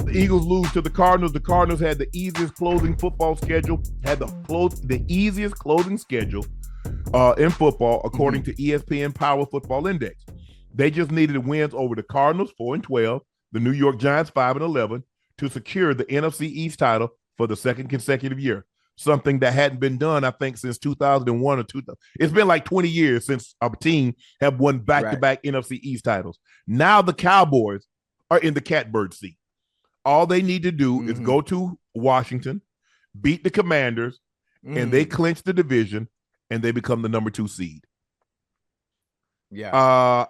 The Eagles lose to the Cardinals. The Cardinals had the easiest closing football schedule, had the easiest closing schedule in football, according to ESPN Power Football Index. They just needed wins over the Cardinals, 4-12, the New York Giants, 5-11, to secure the NFC East title for the second consecutive year. Something that hadn't been done, I think, since 2001 or 2000. It's been like 20 years since a team have won back-to-back NFC East titles. Now the Cowboys are in the catbird seat. All they need to do is go to Washington, beat the Commanders, and they clinch the division, and they become the number 2 seed. Yeah.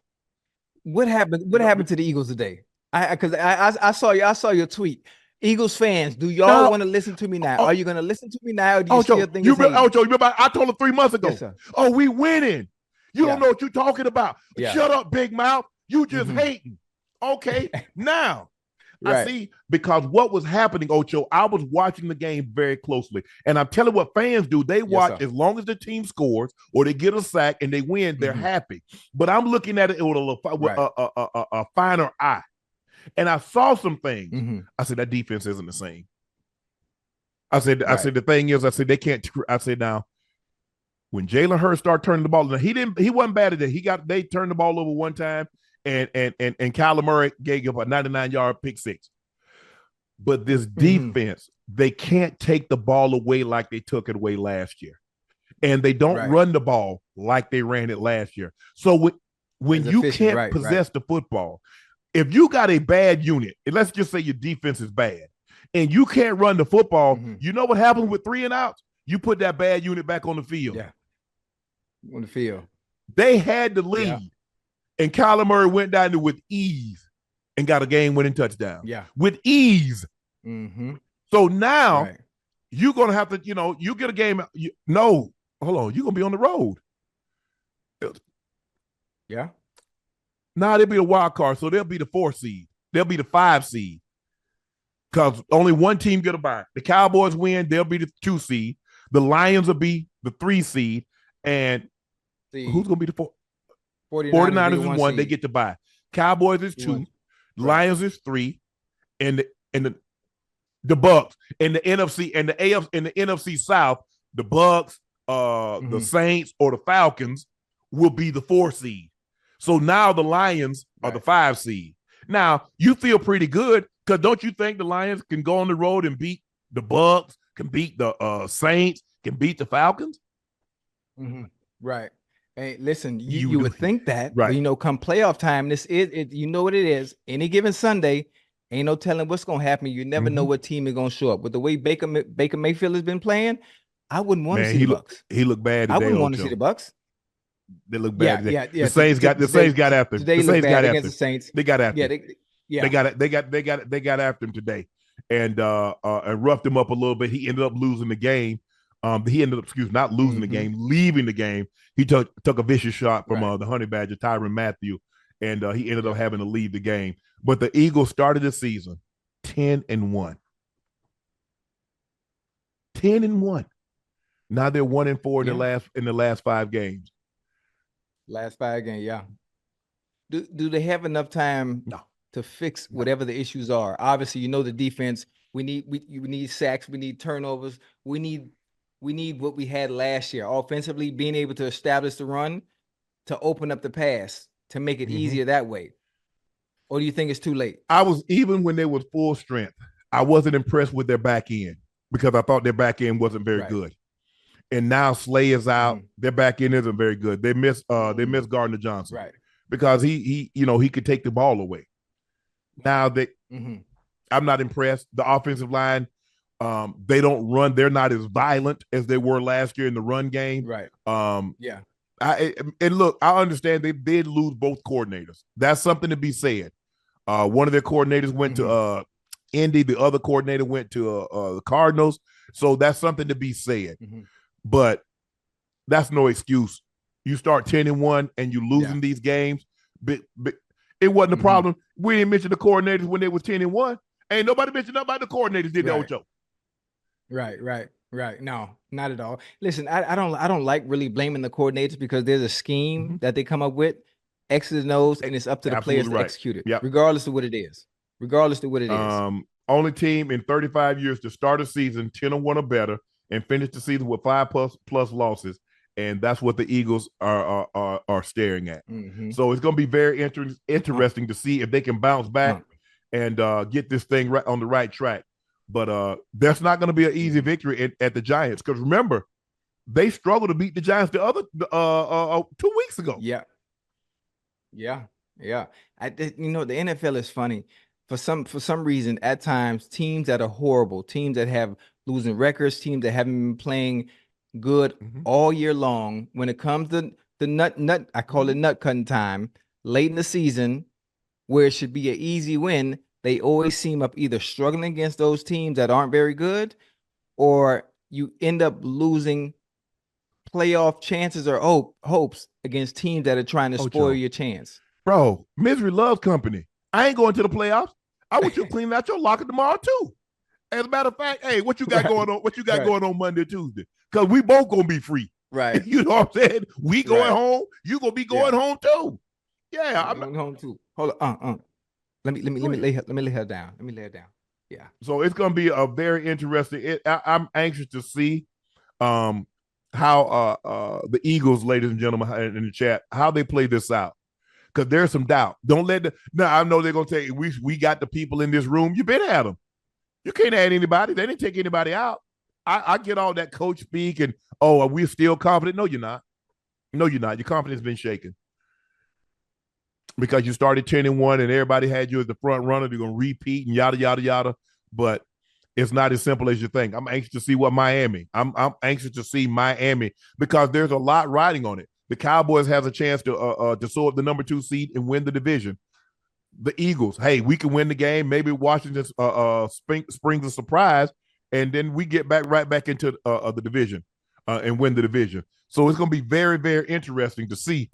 What happened to the Eagles today? Because I saw your tweet. Eagles fans, do y'all want to listen to me now? Are you going to listen to me now? Or do you still think Ocho, you remember I told him 3 months ago. Yes, we winning. You don't know what you're talking about. Yeah. Shut up, big mouth. You just hating. Okay, now I see, because what was happening, Ocho, I was watching the game very closely. And I'm telling what fans do. They watch as long as the team scores or they get a sack and they win, they're happy. But I'm looking at it with a finer eye. And I saw some things. I said, that defense isn't the same. I said, the thing is, they can't. I said, now, when Jalen Hurts started turning the ball, he wasn't bad at it. They turned the ball over one time, and Kyler Murray gave up a 99-yard pick six. But this defense, they can't take the ball away like they took it away last year. And they don't run the ball like they ran it last year. So when you can't possess the football, if you got a bad unit, and let's just say your defense is bad, and you can't run the football, you know what happens with 3 and outs? You put that bad unit back on the field. Yeah, on the field. They had the lead, and Kyler Murray went down there with ease and got a game-winning touchdown. Yeah, with ease. So now you're going to have to, you get a game. Hold on, you're going to be on the road. Yeah. Nah, they'll be a wild card, so they'll be the 4 seed. They'll be the 5 seed. Because only one team get a bye. The Cowboys win, they'll be the 2 seed. The Lions will be the 3 seed. And who's going to be the 4? 49ers is 1. They get the bye. Cowboys is 2. Lions is 3. And the Bucks. And the NFC and the AFC and the NFC South, the Bucks, the Saints, or the Falcons will be the 4 seed. So now the Lions are the 5 seed. Now, you feel pretty good, because don't you think the Lions can go on the road and beat the Bucks, can beat the Saints, can beat the Falcons? Right. Hey, listen, you would think that, but, come playoff time, this is you know what it is. Any given Sunday, ain't no telling what's going to happen. You never know what team is going to show up. With the way Baker Mayfield has been playing, I wouldn't want to see the Bucks. He looked bad today. I wouldn't want to see the Bucks. They look bad today. The Saints got after him. The Saints got after him. The Saints. They got after him. They got after him today, and roughed him up a little bit. He ended up losing the game. Not losing the game, leaving the game. He took a vicious shot from the Honey Badger, Tyrann Mathieu, and he ended up having to leave the game. But the Eagles started the season 10-1. 10-1. Now they're 1-4 in the last 5 games. Last 5 games, yeah. Do they have enough time to fix whatever the issues are? Obviously, the defense. We need sacks. We need turnovers. We need what we had last year. Offensively, being able to establish the run, to open up the pass, to make it easier that way. Or do you think it's too late? Even when they was full strength, I wasn't impressed with their back end, because I thought their back end wasn't very good. And now Slay is out. Their back end isn't very good. They miss Gardner Johnson, because he could take the ball away. Now I'm not impressed. The offensive line, they don't run. They're not as violent as they were last year in the run game. Look, I understand they did lose both coordinators. That's something to be said. One of their coordinators went to Indy. The other coordinator went to the Cardinals. So that's something to be said. But that's no excuse. You start 10-1 and you losing these games. But it wasn't a problem. We didn't mention the coordinators when they was 10-1. Ain't nobody mentioned nothing about the coordinators, did they, Ocho? Right. No, not at all. Listen, I don't like really blaming the coordinators, because there's a scheme that they come up with, X's and O's, and it's up to the players to execute it, regardless of what it is. Only team in 35 years to start a season 10-1 or better and finish the season with 5+ losses. And that's what the Eagles are staring at. Mm-hmm. So it's going to be very interesting to see if they can bounce back and get this thing right on the right track. But that's not going to be an easy victory at the Giants, because remember, they struggled to beat the Giants the other 2 weeks ago. Yeah. The NFL is funny. For some reason, at times, teams that are horrible, teams that have losing records, teams that haven't been playing good all year long, when it comes to the I call it nut cutting time, late in the season, where it should be an easy win, they always seem up either struggling against those teams that aren't very good, or you end up losing playoff chances or hopes against teams that are trying to spoil your chance. Bro, misery loves company. I ain't going to the playoffs. I want you to clean out your locker tomorrow too. As a matter of fact, hey, what you got going on? What you got going on Monday, Tuesday? Because we both gonna be free. Right. You know what I'm saying? We going home. You gonna be going home too. Yeah, I'm going home too. Hold on. Let me lay her down. Let me lay her down. Yeah. So it's gonna be a very interesting. I'm anxious to see how the Eagles, ladies and gentlemen, in the chat, how they play this out. Because there's some doubt. Don't let I know they're gonna say we got the people in this room. You been at them. You can't add anybody. They didn't take anybody out. I get all that coach speak and are we still confident? No, you're not. No, you're not. Your confidence has been shaken because you started 10-1 and everybody had you as the front runner. They're gonna repeat and yada yada yada. But it's not as simple as you think. I'm anxious to see what Miami. I'm anxious to see Miami because there's a lot riding on it. The Cowboys has a chance to sew up the number 2 seed and win the division. The Eagles, hey, we can win the game. Maybe Washington springs a surprise, and then we get right back into the division and win the division. So it's going to be very, very interesting to see